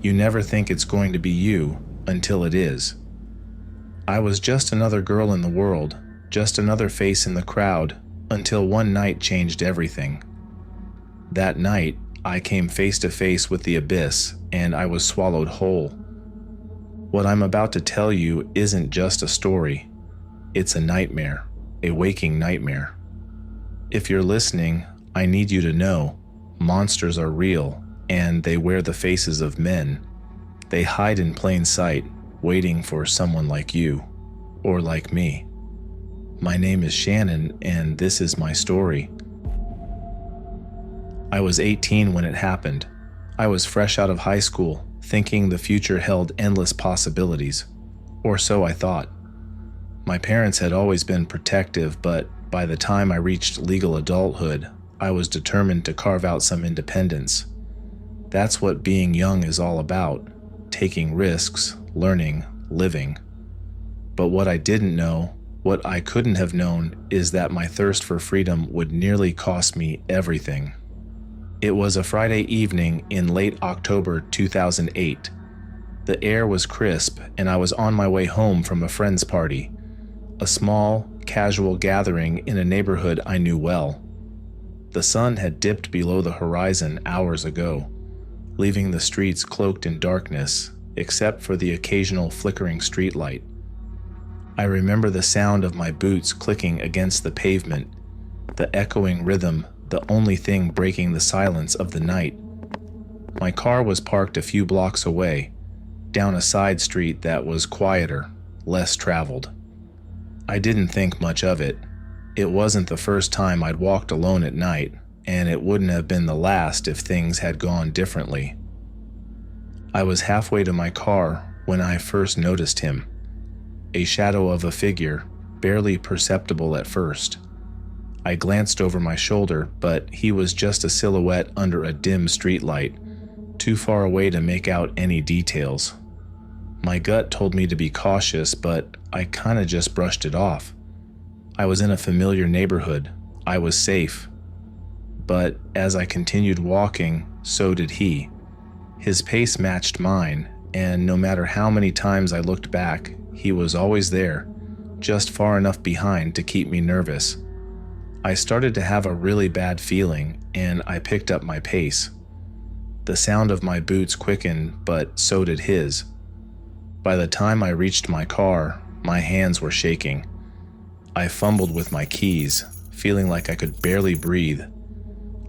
You never think it's going to be you until it is. I was just another girl in the world, just another face in the crowd, until one night changed everything. That night, I came face to face with the abyss, and I was swallowed whole. What I'm about to tell you isn't just a story. It's a nightmare, a waking nightmare. If you're listening, I need you to know, monsters are real, and they wear the faces of men. They hide in plain sight, waiting for someone like you, or like me. My name is Shannon, and this is my story. I was 18 when it happened. I was fresh out of high school, thinking the future held endless possibilities. Or so I thought. My parents had always been protective, but by the time I reached legal adulthood, I was determined to carve out some independence. That's what being young is all about, taking risks, learning, living. But what I didn't know, what I couldn't have known, is that my thirst for freedom would nearly cost me everything. It was a Friday evening in late October 2008. The air was crisp, and I was on my way home from a friend's party, a small, casual gathering in a neighborhood I knew well. The sun had dipped below the horizon hours ago, leaving the streets cloaked in darkness, except for the occasional flickering streetlight. I remember the sound of my boots clicking against the pavement, the echoing rhythm, the only thing breaking the silence of the night. My car was parked a few blocks away, down a side street that was quieter, less traveled. I didn't think much of it. It wasn't the first time I'd walked alone at night, and it wouldn't have been the last if things had gone differently. I was halfway to my car when I first noticed him. A shadow of a figure, barely perceptible at first. I glanced over my shoulder, but he was just a silhouette under a dim streetlight, too far away to make out any details. My gut told me to be cautious, but I kinda just brushed it off. I was in a familiar neighborhood. I was safe. But as I continued walking, so did he. His pace matched mine, and no matter how many times I looked back, he was always there, just far enough behind to keep me nervous. I started to have a really bad feeling, and I picked up my pace. The sound of my boots quickened, but so did his. By the time I reached my car, my hands were shaking. I fumbled with my keys, feeling like I could barely breathe.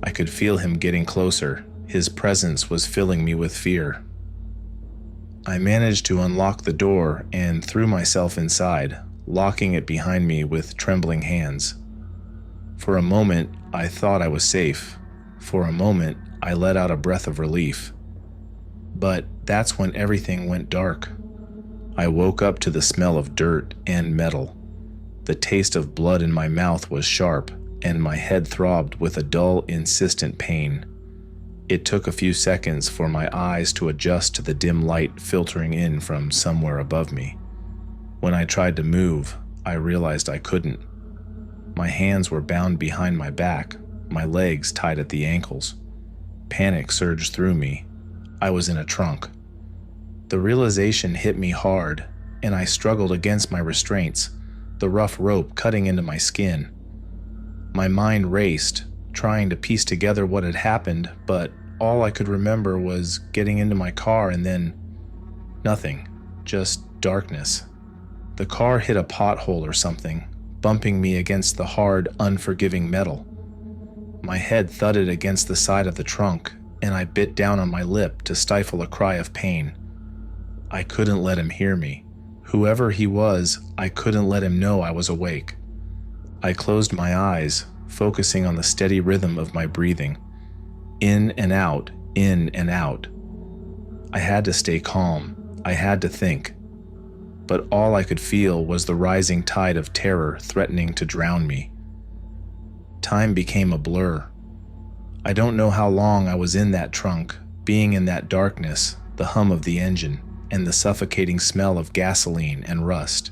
I could feel him getting closer. His presence was filling me with fear. I managed to unlock the door and threw myself inside, locking it behind me with trembling hands. For a moment, I thought I was safe. For a moment, I let out a breath of relief. But that's when everything went dark. I woke up to the smell of dirt and metal. The taste of blood in my mouth was sharp, and my head throbbed with a dull, insistent pain. It took a few seconds for my eyes to adjust to the dim light filtering in from somewhere above me. When I tried to move, I realized I couldn't. My hands were bound behind my back, my legs tied at the ankles. Panic surged through me. I was in a trunk. The realization hit me hard, and I struggled against my restraints, the rough rope cutting into my skin. My mind raced, trying to piece together what had happened, but all I could remember was getting into my car and then nothing, just darkness. The car hit a pothole or something, bumping me against the hard, unforgiving metal. My head thudded against the side of the trunk, and I bit down on my lip to stifle a cry of pain. I couldn't let him hear me. Whoever he was, I couldn't let him know I was awake. I closed my eyes, focusing on the steady rhythm of my breathing. In and out, in and out. I had to stay calm. I had to think. But all I could feel was the rising tide of terror threatening to drown me. Time became a blur. I don't know how long I was in that trunk, being in that darkness, the hum of the engine, and the suffocating smell of gasoline and rust.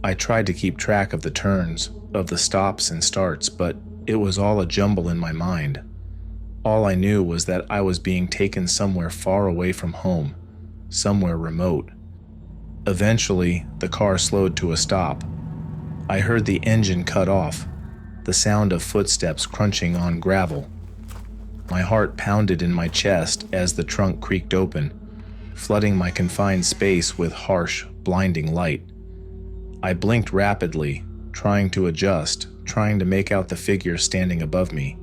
I tried to keep track of the turns, of the stops and starts, but it was all a jumble in my mind. All I knew was that I was being taken somewhere far away from home, somewhere remote. Eventually, the car slowed to a stop. I heard the engine cut off, the sound of footsteps crunching on gravel. My heart pounded in my chest as the trunk creaked open, flooding my confined space with harsh, blinding light. I blinked rapidly, trying to adjust, trying to make out the figure standing above me.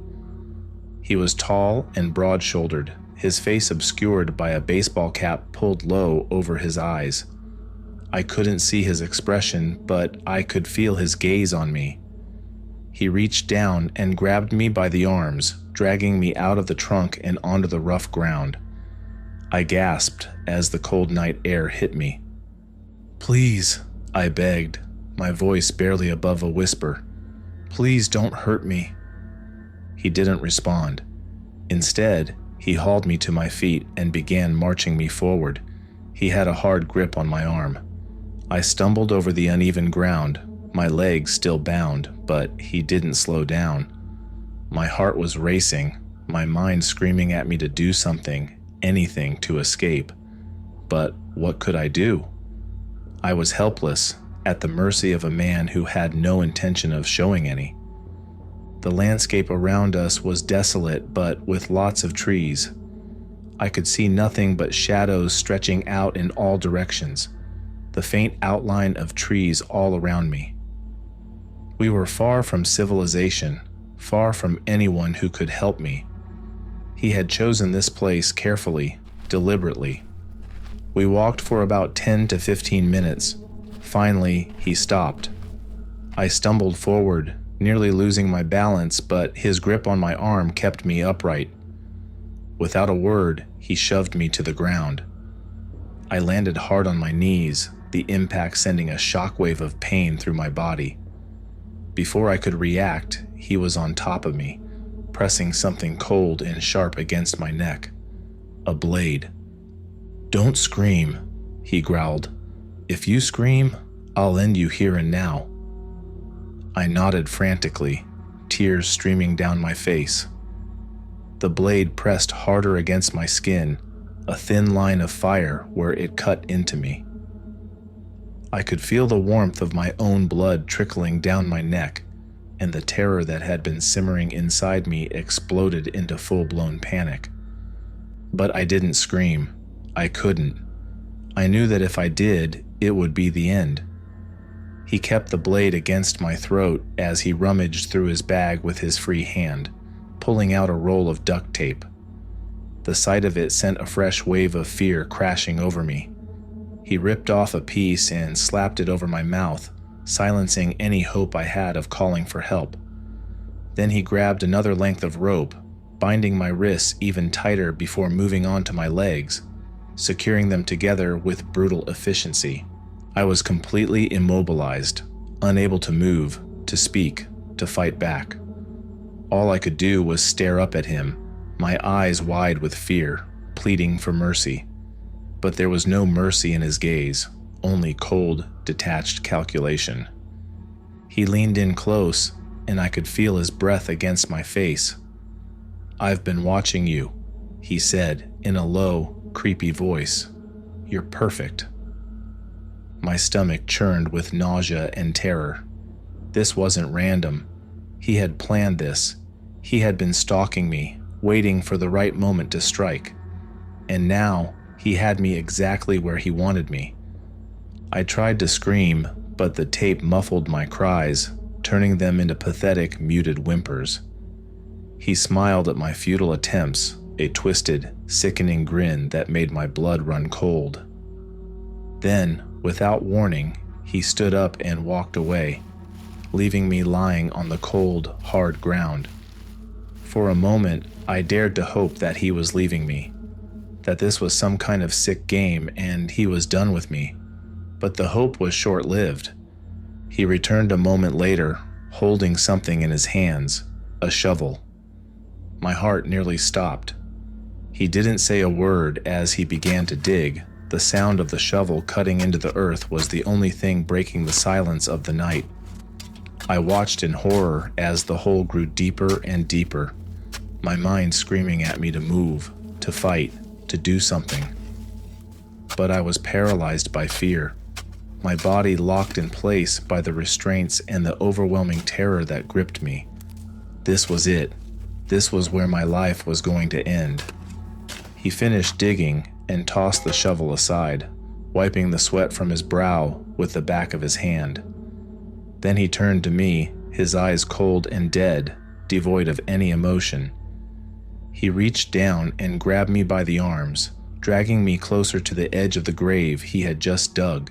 He was tall and broad-shouldered, his face obscured by a baseball cap pulled low over his eyes. I couldn't see his expression, but I could feel his gaze on me. He reached down and grabbed me by the arms, dragging me out of the trunk and onto the rough ground. I gasped as the cold night air hit me. "Please," I begged, my voice barely above a whisper. "Please don't hurt me." He didn't respond. Instead, he hauled me to my feet and began marching me forward. He had a hard grip on my arm. I stumbled over the uneven ground, my legs still bound, but he didn't slow down. My heart was racing, my mind screaming at me to do something, anything to escape. But what could I do? I was helpless, at the mercy of a man who had no intention of showing any. The landscape around us was desolate, but with lots of trees. I could see nothing but shadows stretching out in all directions, the faint outline of trees all around me. We were far from civilization, far from anyone who could help me. He had chosen this place carefully, deliberately. We walked for about 10 to 15 minutes. Finally, he stopped. I stumbled forward, nearly losing my balance, but his grip on my arm kept me upright. Without a word, he shoved me to the ground. I landed hard on my knees, the impact sending a shockwave of pain through my body. Before I could react, he was on top of me, pressing something cold and sharp against my neck. A blade. "Don't scream," he growled. "If you scream, I'll end you here and now." I nodded frantically, tears streaming down my face. The blade pressed harder against my skin, a thin line of fire where it cut into me. I could feel the warmth of my own blood trickling down my neck, and the terror that had been simmering inside me exploded into full-blown panic. But I didn't scream. I couldn't. I knew that if I did, it would be the end. He kept the blade against my throat as he rummaged through his bag with his free hand, pulling out a roll of duct tape. The sight of it sent a fresh wave of fear crashing over me. He ripped off a piece and slapped it over my mouth, silencing any hope I had of calling for help. Then he grabbed another length of rope, binding my wrists even tighter before moving on to my legs, securing them together with brutal efficiency. I was completely immobilized, unable to move, to speak, to fight back. All I could do was stare up at him, my eyes wide with fear, pleading for mercy. But there was no mercy in his gaze, only cold, detached calculation. He leaned in close, and I could feel his breath against my face. "I've been watching you," he said in a low, creepy voice. "You're perfect." My stomach churned with nausea and terror. This wasn't random. He had planned this. He had been stalking me, waiting for the right moment to strike. And now, he had me exactly where he wanted me. I tried to scream, but the tape muffled my cries, turning them into pathetic, muted whimpers. He smiled at my futile attempts, a twisted, sickening grin that made my blood run cold. Then, without warning, he stood up and walked away, leaving me lying on the cold, hard ground. For a moment, I dared to hope that he was leaving me, that this was some kind of sick game and he was done with me. But the hope was short-lived. He returned a moment later, holding something in his hands, a shovel. My heart nearly stopped. He didn't say a word as he began to dig. The sound of the shovel cutting into the earth was the only thing breaking the silence of the night. I watched in horror as the hole grew deeper and deeper. my mind screaming at me to move, to fight, to do something. But I was paralyzed by fear, my body locked in place by the restraints and the overwhelming terror that gripped me. This was it. This was where my life was going to end. He finished digging and tossed the shovel aside, wiping the sweat from his brow with the back of his hand. Then he turned to me, his eyes cold and dead, devoid of any emotion. He reached down and grabbed me by the arms, dragging me closer to the edge of the grave he had just dug.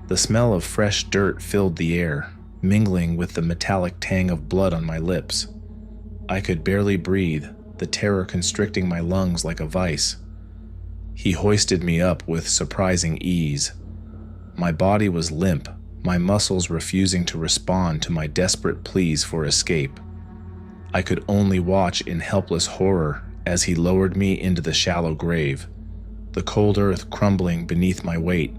The smell of fresh dirt filled the air, mingling with the metallic tang of blood on my lips. I could barely breathe, the terror constricting my lungs like a vice. He hoisted me up with surprising ease. My body was limp, my muscles refusing to respond to my desperate pleas for escape. I could only watch in helpless horror as he lowered me into the shallow grave, the cold earth crumbling beneath my weight.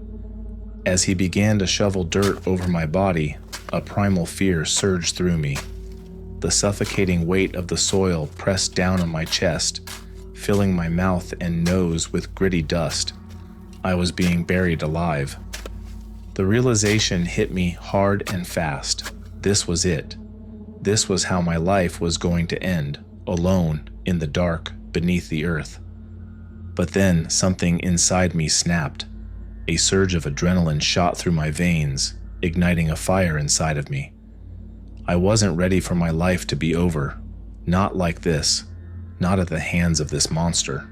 As he began to shovel dirt over my body, a primal fear surged through me. The suffocating weight of the soil pressed down on my chest, filling my mouth and nose with gritty dust. I was being buried alive. The realization hit me hard and fast. This was it. This was how my life was going to end, alone, in the dark, beneath the earth. But then something inside me snapped. A surge of adrenaline shot through my veins, igniting a fire inside of me. I wasn't ready for my life to be over. Not like this. Not at the hands of this monster.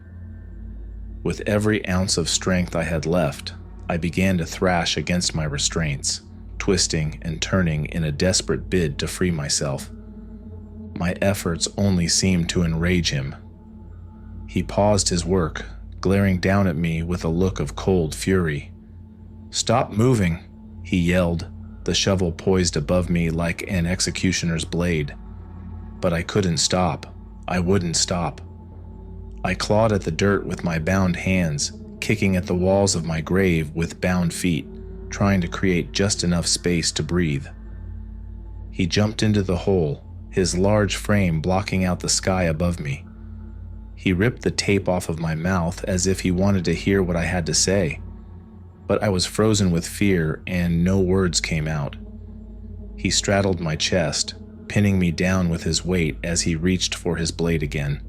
With every ounce of strength I had left, I began to thrash against my restraints, twisting and turning in a desperate bid to free myself. My efforts only seemed to enrage him. He paused his work, glaring down at me with a look of cold fury. "Stop moving," he yelled, the shovel poised above me like an executioner's blade. But I couldn't stop. I wouldn't stop. I clawed at the dirt with my bound hands, kicking at the walls of my grave with bound feet, trying to create just enough space to breathe. He jumped into the hole, his large frame blocking out the sky above me. He ripped the tape off of my mouth as if he wanted to hear what I had to say. But I was frozen with fear and no words came out. He straddled my chest, pinning me down with his weight as he reached for his blade again.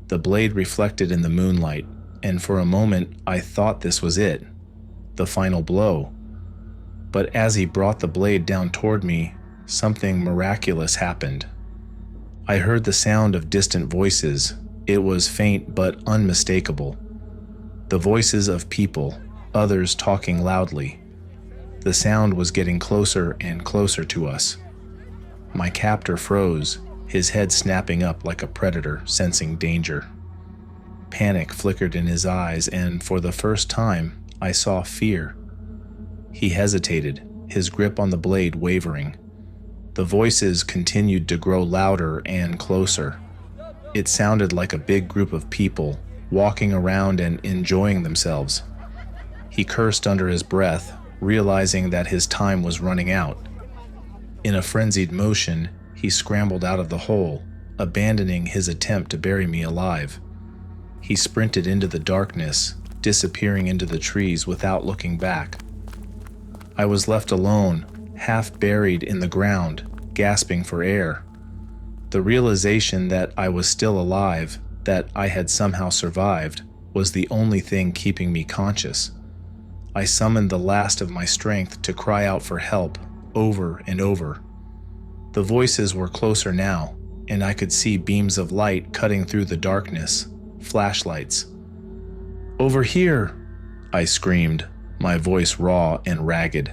The blade reflected in the moonlight, and for a moment I thought this was it, the final blow. But as he brought the blade down toward me, something miraculous happened. I heard the sound of distant voices. It was faint but unmistakable. The voices of people, others talking loudly. The sound was getting closer and closer to us. My captor froze, his head snapping up like a predator sensing danger. Panic flickered in his eyes, and for the first time, I saw fear. He hesitated, his grip on the blade wavering. The voices continued to grow louder and closer. It sounded like a big group of people, walking around and enjoying themselves. He cursed under his breath, realizing that his time was running out. In a frenzied motion, he scrambled out of the hole, abandoning his attempt to bury me alive. He sprinted into the darkness, disappearing into the trees without looking back. I was left alone, half buried in the ground, gasping for air. The realization that I was still alive, that I had somehow survived, was the only thing keeping me conscious. I summoned the last of my strength to cry out for help, over and over. The voices were closer now, and I could see beams of light cutting through the darkness, flashlights. "Over here!" I screamed, my voice raw and ragged.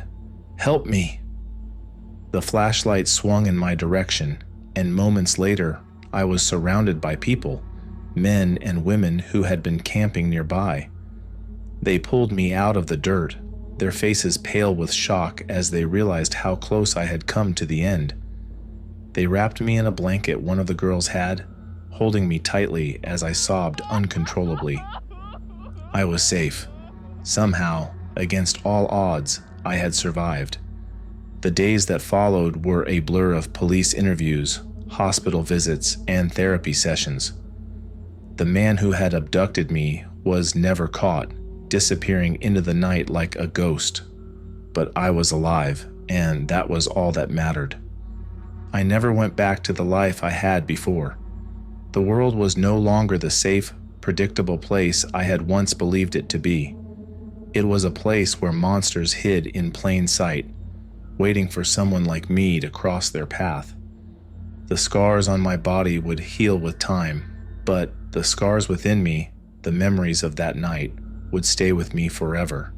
"Help me!" The flashlight swung in my direction, and moments later, I was surrounded by people, men and women who had been camping nearby. They pulled me out of the dirt, their faces pale with shock as they realized how close I had come to the end. They wrapped me in a blanket one of the girls had, holding me tightly as I sobbed uncontrollably. I was safe. Somehow, against all odds, I had survived. The days that followed were a blur of police interviews, hospital visits, and therapy sessions. The man who had abducted me was never caught, disappearing into the night like a ghost. But I was alive, and that was all that mattered. I never went back to the life I had before. The world was no longer the safe, predictable place I had once believed it to be. It was a place where monsters hid in plain sight, waiting for someone like me to cross their path. The scars on my body would heal with time, but the scars within me, the memories of that night, would stay with me forever.